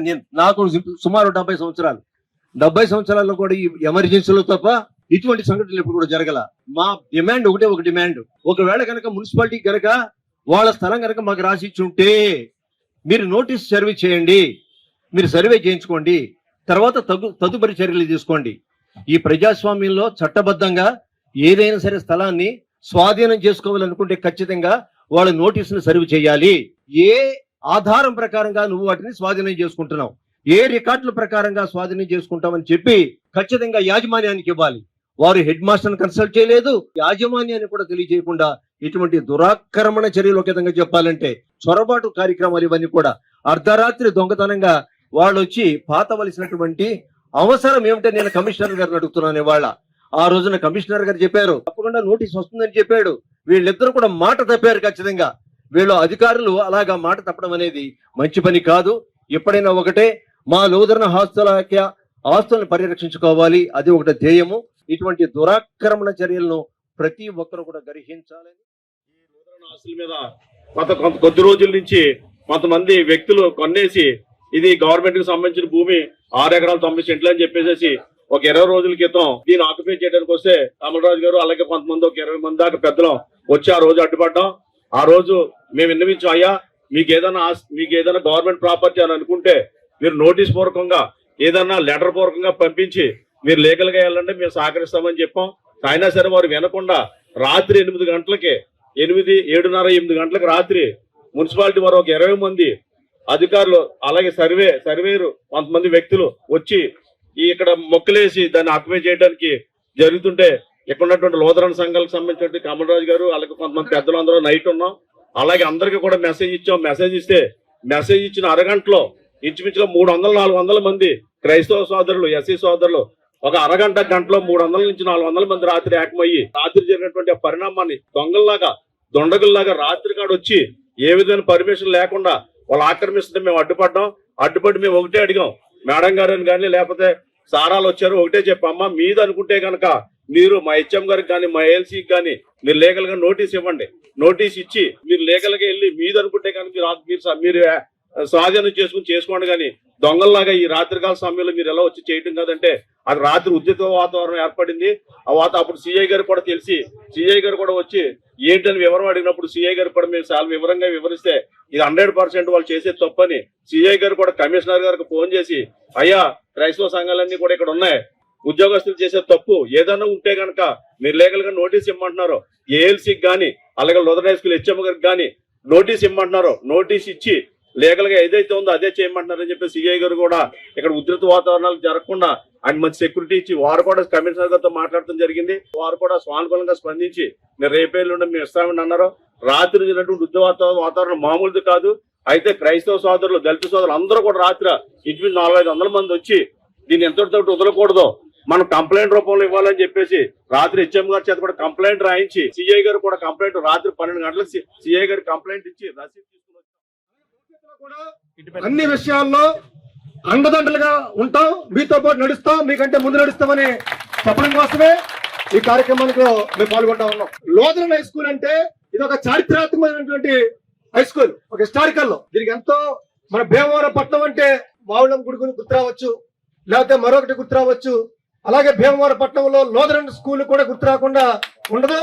నాకు సుమారు 70 సంవత్సరాలు, 70 సంవత్సరాల్లో కూడా ఈ ఎమర్జెన్సీలో తప్ప ఇటువంటి సంఘటనలు ఎప్పుడు కూడా జరగల. మా డిమాండ్ ఒక డిమాండ్, ఒకవేళ కనుక మున్సిపాలిటీ కనుక వాళ్ళ స్థలం కనుక మాకు రాసి ఇచ్చుంటే మీరు నోటీస్ సర్వే చేయండి, మీరు సర్వే చేయించుకోండి, తర్వాత తదుపరి చర్యలు తీసుకోండి. ఈ ప్రజాస్వామ్యంలో చట్టబద్ధంగా ఏదైనా సరే స్థలాన్ని స్వాధీనం చేసుకోవాలనుకుంటే ఖచ్చితంగా వాళ్ళ నోటీసును సర్వ్ చేయాలి. ఏ ఆధారం ప్రకారంగా నువ్వు వాటిని స్వాధీనం చేసుకుంటున్నావు, ఏ రికార్డుల ప్రకారంగా స్వాధీనం చేసుకుంటామని చెప్పి ఖచ్చితంగా యాజమాన్యానికి ఇవ్వాలి. వారు హెడ్ మాస్టర్ కన్సల్ట్ చేయలేదు, యాజమాన్యాన్ని కూడా తెలియజేయకుండా ఇటువంటి దురాక్రమణ చర్యలు ఒక విధంగా చెప్పాలంటే చొరబాటు కార్యక్రమాలు ఇవన్నీ కూడా అర్ధరాత్రి దొంగతనంగా వాళ్ళు వచ్చి పాతవలసినటువంటి అవసరం ఏమిటో నేను కమిషనర్ గారిని అడుగుతున్నాను. ఇవాళ ఆ రోజున కమిషనర్ గారు చెప్పారు తప్పకుండా నోటీస్ వస్తుందని చెప్పాడు. వీళ్ళిద్దరు కూడా మాట తప్పారు. ఖచ్చితంగా వీళ్ళు అధికారులు అలాగా మాట తప్పడం అనేది మంచి పని కాదు. ఎప్పుడైనా ఒకటే, మా లోదరణ ఆస్తులను పరిరక్షించుకోవాలి, అది ఒకటి ధ్యేయము. ఇటువంటి దురాక్రమణ చర్యలను ప్రతి ఒక్కరు కూడా గ్రహించాలని. ఈ లోదరణ ఆస్తుల మీద కొద్ది రోజుల నుంచి కొంతమంది వ్యక్తులు కొనేసి ఇది గవర్నమెంట్ కి సంబంధించిన భూమి 6 ఎకరాలు 90 సెంట్లు అని చెప్పేసి ఒక 20 రోజుల క్రితం దీన్ని ఆక్యుపై చేయడానికి వస్తే అమలరాజు గారు అలాగే కొంతమంది ఒక 20 మంది దాకా పెద్దలు వచ్చి ఆ రోజు అడ్డుపడ్డాం. ఆ రోజు మేము విన్నవించాం, అయ్యా మీకు ఏదైనా గవర్నమెంట్ ప్రాపర్టీ అని అనుకుంటే మీరు నోటీస్ పూర్వకంగా ఏదన్నా లెటర్ పూర్వకంగా పంపించి మీరు లీగల్ గా వెళ్ళండి, మేము సహకరిస్తామని చెప్పాం. అయినా సరే వారు వినకుండా రాత్రి 8 గంటలకే 7:30-8 గంటలకు రాత్రి మున్సిపాలిటీ వారు ఒక 20 మంది అధికారులు అలాగే సర్వేరు కొంతమంది వ్యక్తులు వచ్చి ఇక్కడ మొక్కలేసి దాన్ని ఆక్యుపై చేయడానికి జరుగుతుంటే ఇక్కడ ఉన్నటువంటి లోదరణ సంఘాలకు సంబంధించినటువంటి కమలరాజు గారు అలాగే కొంతమంది పెద్దలు అందరూ నైట్ ఉన్నాం. అలాగే అందరికీ కూడా మెసేజ్ ఇచ్చాం. మెసేజ్ ఇచ్చిన అరగంటలో ఇంచుమించుగా 300-400 మంది క్రైస్తవ సోదరులు, ఎస్సీ సోదరులు ఒక గంటలో 300 నుంచి 400 మంది రాత్రి ఏకమయ్యి రాత్రి జరిగినటువంటి ఆ పరిణామాన్ని దొండగుల్లాగా రాత్రి కాడ వచ్చి ఏ విధమైన పర్మిషన్ లేకుండా వాళ్ళు ఆక్రమిస్తుంటే మేము అడ్డుపడి మేము ఒకటే అడిగాం, మేడం గారని కానీ లేకపోతే సారాలు వచ్చారు ఒకటే చెప్పమ్మా, మీద అనుకుంటే కనుక మీరు మా హెచ్ఎం గారికి కానీ మా ఏఎల్సీకి కానీ మీరు లీగల్ గా నోటీస్ ఇవ్వండి. నోటీస్ ఇచ్చి మీరు లీగల్ గా వెళ్ళి మీద అనుకుంటే కనుక మీరు స్వాధీనం చేసుకోండి. కానీ దొంగల్లాగా ఈ రాత్రికాల సమయంలో మీరు ఎలా వచ్చి చేయటం కాదంటే అది రాత్రి ఉద్రిక్త వాతావరణం ఏర్పడింది. అప్పుడు సిఐ గారు కూడా తెలిసి సిఐ గారు కూడా వచ్చి ఏంటని వివరం అడిగినప్పుడు సిఐ గారు కూడా మేము చాలా వివరంగా వివరిస్తే ఇది 100% వాళ్ళు చేసే తప్పని సిఐ గారు కూడా కమిషనర్ గారికి ఫోన్ చేసి, అయ్యా క్రైస్తవ సంఘాలన్నీ కూడా ఇక్కడ ఉన్నాయి, ఉద్యోగస్తులు చేసే తప్పు ఏదైనా ఉంటే కనుక మీరు లీగల్ గా నోటీస్ ఇమ్మంటున్నారు, ఏఎల్సీకి కానీ అలాగే లోదరణ స్కూల్ హెచ్ఎం గారికి కానీ నోటీస్ ఇమ్మంటున్నారు. నోటీస్ ఇచ్చి లీగల్ గా ఏదైతే ఉందో అదే చేయమంటున్నారని చెప్పి సిఐ గారు కూడా ఇక్కడ ఉధృత వాతావరణాలు జరగకుండా ఆయన మంచి సెక్యూరిటీ ఇచ్చి వారు కూడా కమిషనర్ గారితో మాట్లాడటం జరిగింది. వారు కూడా సానుకూలంగా స్పందించి మీరు రేపేళ్ళు మేము ఇస్తామని అన్నారు. రాత్రి జరిగినటువంటి ఉద్రిక్త వాతావరణం మామూలుది కాదు. అయితే క్రైస్తవ సోదరులు, దళిత సోదరులు అందరూ కూడా రాత్రి ఇంచుమించు 400-500 మంది వచ్చి దీన్ని ఎంతటితో వదలకూడదు, మనం కంప్లైంట్ రూపంలో ఇవ్వాలని చెప్పేసి రాత్రి హెచ్ఎం గారి చేత కూడా కంప్లైంట్ రాయించి సిఐ గారు కూడా కంప్లైంట్ రాత్రి 12 గంటలకు సిఐ గారు కంప్లైంట్ ఇచ్చి రసీదు తీసుకుని అన్ని విషయాల్లో అండదండలుగా ఉంటాం, మీతో పాటు నడుస్తాం, మీకంటే ముందు నడుస్తామని చెప్పడం కోసమే ఈ కార్యక్రమానికి మేము పాల్గొంటా ఉన్నాం. లోదరన్ హై స్కూల్ అంటే ఇది ఒక చారిత్రాత్మకమైనటువంటి హై స్కూల్, ఒక హిస్టారికల్. దీనికి ఎంతో మన భీమవరం పట్నం అంటే మావుళ్ళం గుడిని గుర్తురావచ్చు, లేకపోతే మరొకటి గుర్తురావచ్చు. అలాగే భీమవరం పట్టణంలో లోదరన్ స్కూల్ కూడా గుర్తు రాకుండా ఉండదు.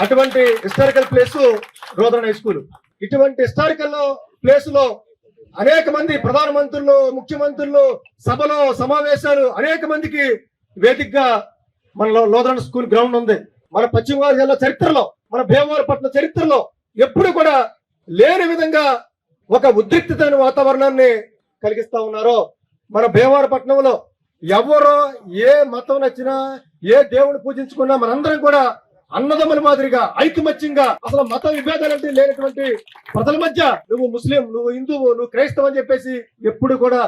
అటువంటి historical place Lutheran high school. ఇటువంటి హిస్టారికల్ ప్లేస్ లో అనేక మంది ప్రధానమంత్రులు, ముఖ్యమంత్రులు, సభలో సమావేశాలు అనేక మందికి వేదికగా మన లోదరన్ స్కూల్ గ్రౌండ్ ఉంది. మన పశ్చిమ గోదావరి జిల్లా చరిత్రలో, మన భీమవరం పట్టణ చరిత్రలో ఎప్పుడు కూడా లేని విధంగా ఒక ఉద్రిక్తమైన వాతావరణాన్ని కలిగిస్తా ఉన్నారో మన భీమవరం పట్టణంలో ఎవరో ఏ మతం నచ్చినా, ఏ దేవుని పూజించుకున్నా మనందరం కూడా అన్నదమ్ముల మాదిరిగా ఐకమత్యంగా, అసలు మత విభేదాలంటే లేనటువంటి ప్రజల మధ్య నువ్వు ముస్లిం, నువ్వు హిందువు, నువ్వు క్రైస్తవం అని చెప్పేసి ఎప్పుడు కూడా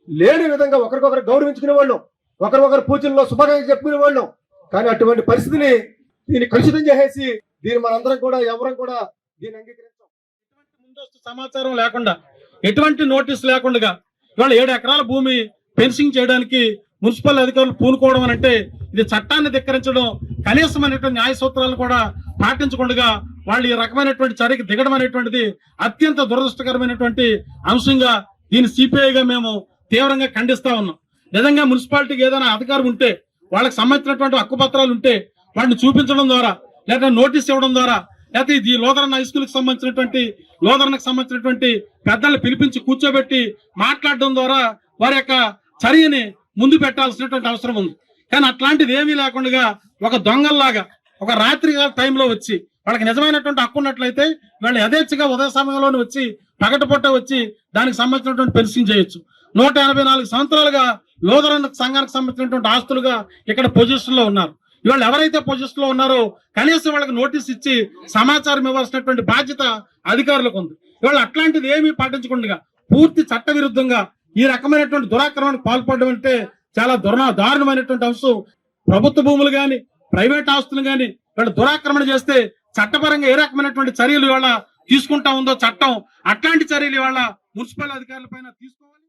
లేని విధంగా ఒకరికొకరు గౌరవించుకునే వాళ్ళం, ఒకరికొకరు పూజల్లో శుభాకాంక్షలు చెప్పుకునే వాళ్ళం. కానీ అటువంటి పరిస్థితిని దీన్ని కలుషితం చేసేసి దీన్ని మనందరం కూడా ఎవరం కూడా దీన్ని అంగీకరించాం. ముందస్తు సమాచారం లేకుండా, ఎటువంటి నోటీస్ లేకుండా ఇవాళ 7 ఎకరాల భూమి ఫెన్సింగ్ చేయడానికి మున్సిపల్ అధికారులు పూనుకోవడం అంటే ఇది చట్టాన్ని ధిక్కరించడం, కనీసమైనటువంటి న్యాయ సూత్రాలను కూడా పాటించకుండా వాళ్ళు ఈ రకమైనటువంటి చర్యకి దిగడం అనేటువంటిది అత్యంత దురదృష్టకరమైనటువంటి అంశంగా దీని సిపిఐగా మేము తీవ్రంగా ఖండిస్తా ఉన్నాం. నిజంగా మున్సిపాలిటీకి ఏదైనా అధికారం ఉంటే, వాళ్ళకి సంబంధించినటువంటి హక్కుపత్రాలు ఉంటే వాటిని చూపించడం ద్వారా, లేదా నోటీస్ ఇవ్వడం ద్వారా, లేకపోతే ఈ లోదరన్ హై స్కూల్ కి సంబంధించినటువంటి పెద్దల్ని పిలిపించి కూర్చోబెట్టి మాట్లాడడం ద్వారా వారి యొక్క చర్యని ముందు పెట్టాల్సినటువంటి అవసరం ఉంది. కానీ అట్లాంటిది ఏమీ లేకుండా ఒక దొంగల్లాగా ఒక రాత్రి టైంలో వచ్చి వాళ్ళకి నిజమైనటువంటి హక్కు ఉన్నట్లయితే వాళ్ళు యథేచ్ఛగా ఉదయ సమయంలోనే వచ్చి పగటపొట్ట వచ్చి దానికి సంబంధించినటువంటి ఫెన్సింగ్ చేయొచ్చు. 184 సంవత్సరాలుగా లోదరన్ సంఘానికి సంబంధించినటువంటి ఆస్తులుగా ఇక్కడ పొజిషన్ లో ఉన్నారు. ఇవాళ ఎవరైతే పొజిషన్ లో ఉన్నారో కనీసం వాళ్ళకి నోటీస్ ఇచ్చి సమాచారం ఇవ్వాల్సినటువంటి బాధ్యత అధికారులకు ఉంది. ఇవాళ అట్లాంటిది ఏమీ పాటించకుండా పూర్తి చట్ట విరుద్ధంగా ఈ రకమైనటువంటి దురాక్రమణకు పాల్పడడం అంటే చాలా దారుణమైనటువంటి అంశం. ప్రభుత్వ భూములు గాని, ప్రైవేట్ ఆస్తులు గాని వాళ్ళు దురాక్రమణ చేస్తే చట్టపరంగా ఏ రకమైనటువంటి చర్యలు ఇవాళ తీసుకుంటా ఉందో చట్టం, అట్లాంటి చర్యలు ఇవాళ మున్సిపల్ అధికారుల పైన తీసుకోవాలి.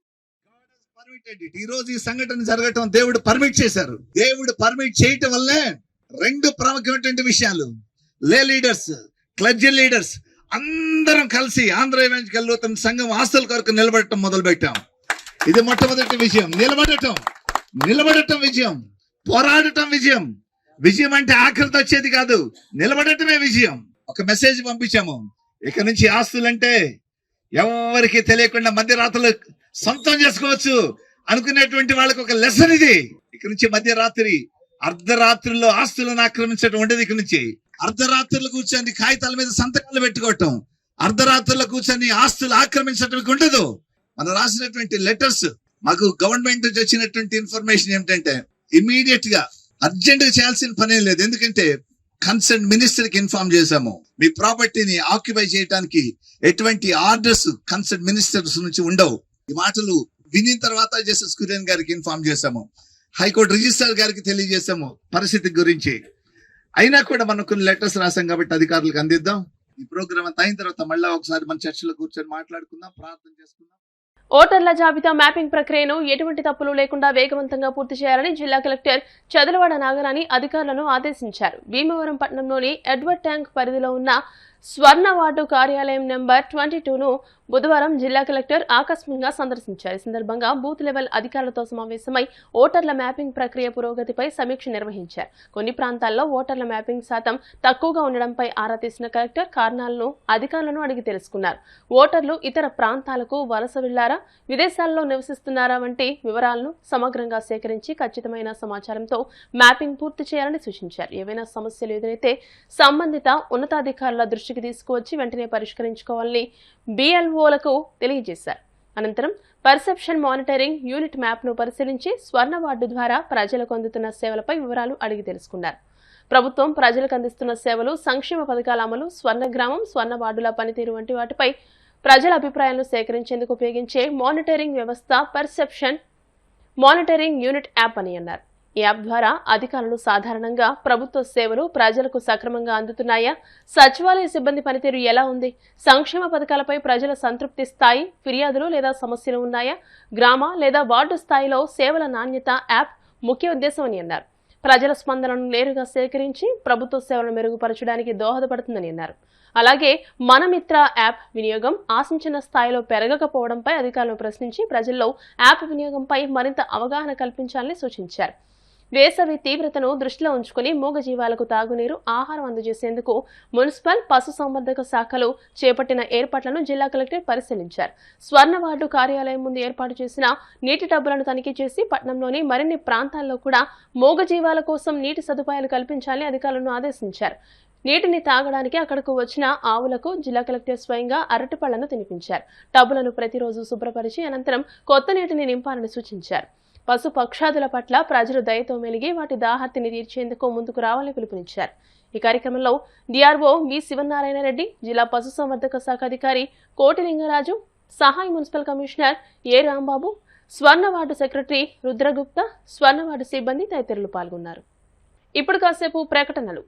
ఈ రోజు ఈ సంఘటన జరగటం దేవుడు పర్మిట్ చేశారు. దేవుడు పర్మిట్ చేయటం వల్లే 2 ప్రముఖమైనటువంటి విషయాలు, లే లీడర్స్, క్లర్జీ లీడర్స్ అందరం కలిసి ఆంధ్ర ఎవెంజలికల్ లూథరన్ సంఘం ఆస్తుల కొరకు నిలబడటం మొదలు పెట్టాం. ఇది మొట్టమొదటి విజయం. నిలబడటం విజయం, పోరాడటం విజయం. విజయం అంటే ఆఖరితో వచ్చేది కాదు, నిలబడటమే విజయం. ఒక మెసేజ్ పంపించాము, ఇక నుంచి ఆస్తులంటే ఎవరికి తెలియకుండా మధ్యరాత్రులు సొంతం చేసుకోవచ్చు అనుకునేటువంటి వాళ్ళకి ఒక లెసన్ ఇది. ఇక నుంచి మధ్యరాత్రి అర్ధరాత్రుల్లో ఆస్తులను ఆక్రమించడం ఉండదు. ఇక నుంచి అర్ధరాత్రులు కూర్చొని కాగితాల మీద సంతకాలు పెట్టుకోవటం, అర్ధరాత్రుల్లో కూర్చొని ఆస్తులు ఆక్రమించడం ఉండదు. మనం రాసినటువంటి లెటర్స్, మాకు గవర్నమెంట్ నుంచి వచ్చినటువంటి ఇన్ఫర్మేషన్ ఏమిటంటే ఇమీడియట్ గా అర్జెంట్ గా చేయాల్సిన పని లేదు. ఎందుకంటే కన్సర్న్ మినిస్టర్ కి ఇన్ఫార్మ్ చేశాము, మీ ప్రాపర్టీని ఆక్యుపై చేయడానికి ఎటువంటి ఆర్డర్స్ కన్సర్న్ మినిస్టర్స్ నుంచి ఉండవు. ఈ మాటలు విని తర్వాత జస్టిస్ కురియన్ గారికి ఇన్ఫార్మ్ చేశాము, హైకోర్టు రిజిస్ట్రార్ గారికి తెలియజేశాము పరిస్థితి గురించి. అయినా కూడా మనం కొన్ని లెటర్స్ రాసాం కాబట్టి అధికారులకు అందిద్దాం. ఈ ప్రోగ్రామ్ అంతా అయిన తర్వాత మళ్ళీ ఒకసారి మన చర్చలో కూర్చొని మాట్లాడుకుందాం, ప్రార్థన చేసుకుందాం. ఓటర్ల జాబితా మ్యాపింగ్ ప్రక్రియను ఎటువంటి తప్పులు లేకుండా వేగవంతంగా పూర్తి చేయాలని జిల్లా కలెక్టర్ చదలవాడ నాగరాణి అధికారులను ఆదేశించారు. భీమవరం పట్టణంలోని ఎడ్వర్డ్ ట్యాంక్ పరిధిలో ఉన్న స్వర్ణ వార్డు కార్యాలయం నెంబర్ 22ను బుధవారం జిల్లా కలెక్టర్ ఆకస్మికంగా సందర్శించారు. ఈ సందర్భంగా బూత్ లెవెల్ అధికారులతో సమావేశమై ఓటర్ల మ్యాపింగ్ ప్రక్రియ పురోగతిపై సమీక్ష నిర్వహించారు. కొన్ని ప్రాంతాల్లో ఓటర్ల మ్యాపింగ్ శాతం తక్కువగా ఉండడంపై ఆరా తీసిన కలెక్టర్ కారణాలను అధికారులను అడిగి తెలుసుకున్నారు. ఓటర్లు ఇతర ప్రాంతాలకు వలస వెళ్లారా, విదేశాల్లో నివసిస్తున్నారా వంటి వివరాలను సమగ్రంగా సేకరించి ఖచ్చితమైన సమాచారంతో మ్యాపింగ్ పూర్తి చేయాలని సూచించారు. ఏవైనా సమస్యలు ఎదురైతే సంబంధిత ఉన్నతాధికారుల దృష్టికి తీసుకువచ్చి వెంటనే పరిష్కరించుకోవాలని BLOలకు తెలియజేశారు. అనంతరం పర్సెప్షన్ మానిటరింగ్ యూనిట్ మ్యాప్ను పరిశీలించి స్వర్ణ వార్డు ద్వారా ప్రజలకు అందుతున్న సేవలపై వివరాలు అడిగి తెలుసుకున్నారు. ప్రభుత్వం ప్రజలకు అందిస్తున్న సేవలు, సంక్షేమ పథకాల అమలు, స్వర్ణ గ్రామం, స్వర్ణ వార్డుల పనితీరు వంటి వాటిపై ప్రజల అభిప్రాయాలను సేకరించేందుకు ఉపయోగించే మానిటరింగ్ వ్యవస్థ పర్సెప్షన్ మానిటరింగ్ యూనిట్ యాప్ అని అన్నారు. ఈ యాప్ ద్వారా అధికారులు సాధారణంగా ప్రభుత్వ సేవలు ప్రజలకు సక్రమంగా అందుతున్నాయా, సచివాలయ సిబ్బంది పనితీరు ఎలా ఉంది, సంక్షేమ పథకాలపై ప్రజల సంతృప్తి స్థాయి, ఫిర్యాదులు లేదా సమస్యలు ఉన్నాయా, గ్రామ లేదా వార్డు స్థాయిలో సేవల నాణ్యత యాప్ ముఖ్య ఉద్దేశం అని అన్నారు. ప్రజల స్పందనను నేరుగా సేకరించి ప్రభుత్వ సేవలను మెరుగుపరచడానికి దోహదపడుతుందని అన్నారు. అలాగే మనమిత్ర యాప్ వినియోగం ఆశించిన స్థాయిలో పెరగకపోవడంపై అధికారులను ప్రశ్నించి ప్రజల్లో యాప్ వినియోగంపై మరింత అవగాహన కల్పించాలని సూచించారు. వేసవి తీవ్రతను దృష్టిలో ఉంచుకుని మూగజీవాలకు తాగునీరు, ఆహారం అందజేసేందుకు మున్సిపల్, పశుసంవర్ధక శాఖలు చేపట్టిన ఏర్పాట్లను జిల్లా కలెక్టర్ పరిశీలించారు. స్వర్ణవార్డు కార్యాలయం ముందు ఏర్పాటు చేసిన నీటి టబ్బులను తనిఖీ చేసి పట్టణంలోని మరిన్ని ప్రాంతాల్లో కూడా మూగజీవాల కోసం నీటి సదుపాయాలు కల్పించాలని అధికారులను ఆదేశించారు. నీటిని తాగడానికి అక్కడకు వచ్చిన ఆవులకు జిల్లా కలెక్టర్ స్వయంగా అరటిపళ్లను తినిపించారు. టబ్బులను ప్రతిరోజు శుభ్రపరిచి అనంతరం కొత్త నీటిని నింపాలని సూచించారు. పశు పక్షాదుల పట్ల ప్రజలు దయతో మెలిగి వాటి దాహర్తిని తీర్చేందుకు ముందుకు రావాలని పిలుపునిచ్చారు. ఈ కార్యక్రమంలో డిఆర్ఓ వి శివనారాయణ రెడ్డి, జిల్లా పశుసంవర్ధక శాఖ అధికారి కోటిలింగరాజు, సహాయ మున్సిపల్ కమిషనర్ ఏ రాంబాబు, స్వర్ణవార్డు సెక్రటరీ రుద్రగుప్తా, స్వర్ణవార్డు సిబ్బంది తదితరులు పాల్గొన్నారు. ఇప్పుడు కాసేపు ప్రకటనలు.